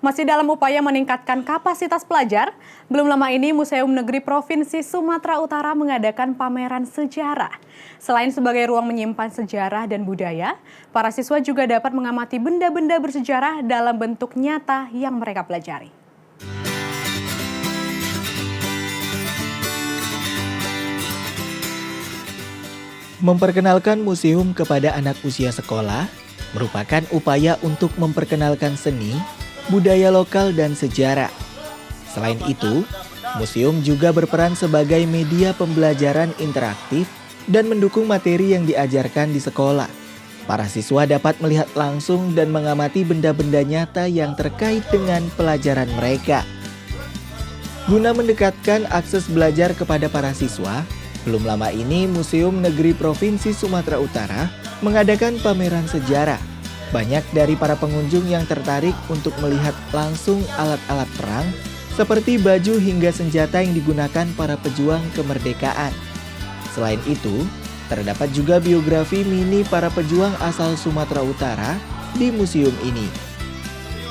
Masih dalam upaya meningkatkan kapasitas pelajar, belum lama ini Museum Negeri Provinsi Sumatera Utara mengadakan pameran sejarah. Selain sebagai ruang menyimpan sejarah dan budaya, para siswa juga dapat mengamati benda-benda bersejarah dalam bentuk nyata yang mereka pelajari. Memperkenalkan museum kepada anak usia sekolah merupakan upaya untuk memperkenalkan seni, budaya lokal, dan sejarah. Selain itu, museum juga berperan sebagai media pembelajaran interaktif dan mendukung materi yang diajarkan di sekolah. Para siswa dapat melihat langsung dan mengamati benda-benda nyata yang terkait dengan pelajaran mereka. Guna mendekatkan akses belajar kepada para siswa, belum lama ini Museum Negeri Provinsi Sumatera Utara mengadakan pameran sejarah. Banyak dari para pengunjung yang tertarik untuk melihat langsung alat-alat perang, seperti baju hingga senjata yang digunakan para pejuang kemerdekaan. Selain itu, terdapat juga biografi mini para pejuang asal Sumatera Utara di museum ini.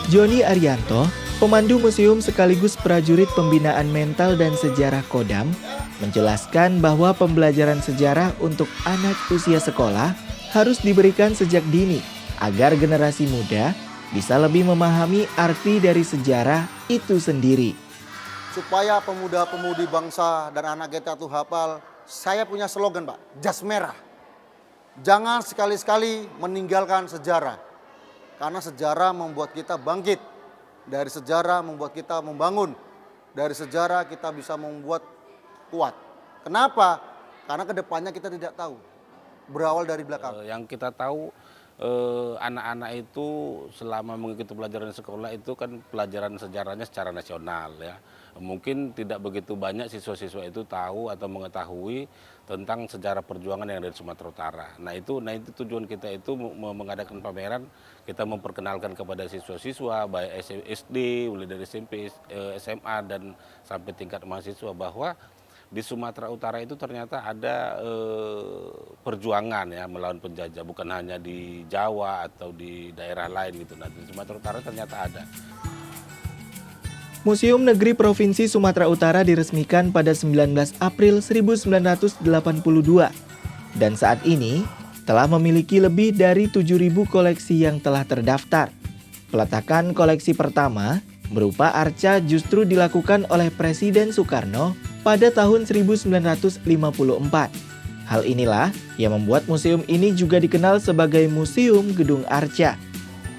Joni Arianto, pemandu museum sekaligus prajurit pembinaan mental dan sejarah Kodam, menjelaskan bahwa pembelajaran sejarah untuk anak usia sekolah harus diberikan sejak dini agar generasi muda bisa lebih memahami arti dari sejarah itu sendiri. Supaya pemuda-pemudi bangsa dan anak kita tuh hafal, saya punya slogan Pak, jas merah. Jangan sekali-sekali meninggalkan sejarah, karena sejarah membuat kita bangkit. Dari sejarah membuat kita membangun, dari sejarah kita bisa membuat kuat. Kenapa? Karena kedepannya kita tidak tahu, berawal dari belakang. Yang kita tahu anak-anak itu selama mengikuti pelajaran sekolah itu kan pelajaran sejarahnya secara nasional ya. Mungkin tidak begitu banyak siswa-siswa itu tahu atau mengetahui tentang sejarah perjuangan yang ada di Sumatera Utara. Nah itu tujuan kita itu mengadakan pameran, kita memperkenalkan kepada siswa-siswa baik SD, mulai dari SMP, SMA dan sampai tingkat mahasiswa bahwa di Sumatera Utara itu ternyata ada perjuangan ya melawan penjajah, bukan hanya di Jawa atau di daerah lain gitu. Nah di Sumatera Utara ternyata ada. Museum Negeri Provinsi Sumatera Utara diresmikan pada 19 April 1982 dan saat ini telah memiliki lebih dari 7.000 koleksi yang telah terdaftar. Peletakan koleksi pertama berupa arca justru dilakukan oleh Presiden Soekarno pada tahun 1954. Hal inilah yang membuat museum ini juga dikenal sebagai Museum Gedung Arca.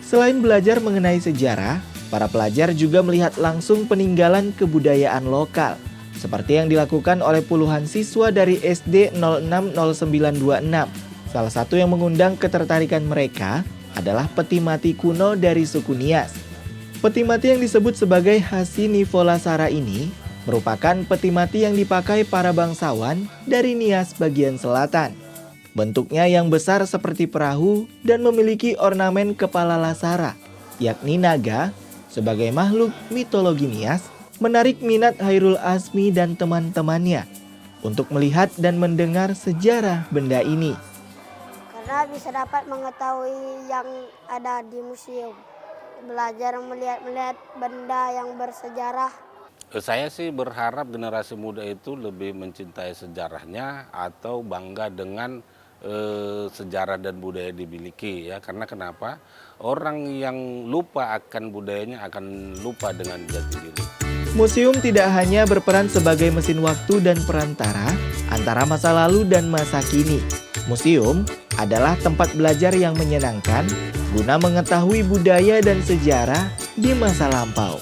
Selain belajar mengenai sejarah, para pelajar juga melihat langsung peninggalan kebudayaan lokal, seperti yang dilakukan oleh puluhan siswa dari SD 060926. Salah satu yang mengundang ketertarikan mereka adalah peti mati kuno dari suku Nias. Peti mati yang disebut sebagai Hasinivolasara ini merupakan peti mati yang dipakai para bangsawan dari Nias bagian selatan. Bentuknya yang besar seperti perahu dan memiliki ornamen kepala lasara, yakni naga, sebagai makhluk mitologi Nias, menarik minat Hairul Asmi dan teman-temannya untuk melihat dan mendengar sejarah benda ini. Karena bisa dapat mengetahui yang ada di museum, belajar melihat benda yang bersejarah. Saya sih berharap generasi muda itu lebih mencintai sejarahnya atau bangga dengan sejarah dan budaya dimiliki ya. Karena kenapa? Orang yang lupa akan budayanya akan lupa dengan jati diri. Museum tidak hanya berperan sebagai mesin waktu dan perantara antara masa lalu dan masa kini. Museum adalah tempat belajar yang menyenangkan guna mengetahui budaya dan sejarah di masa lampau.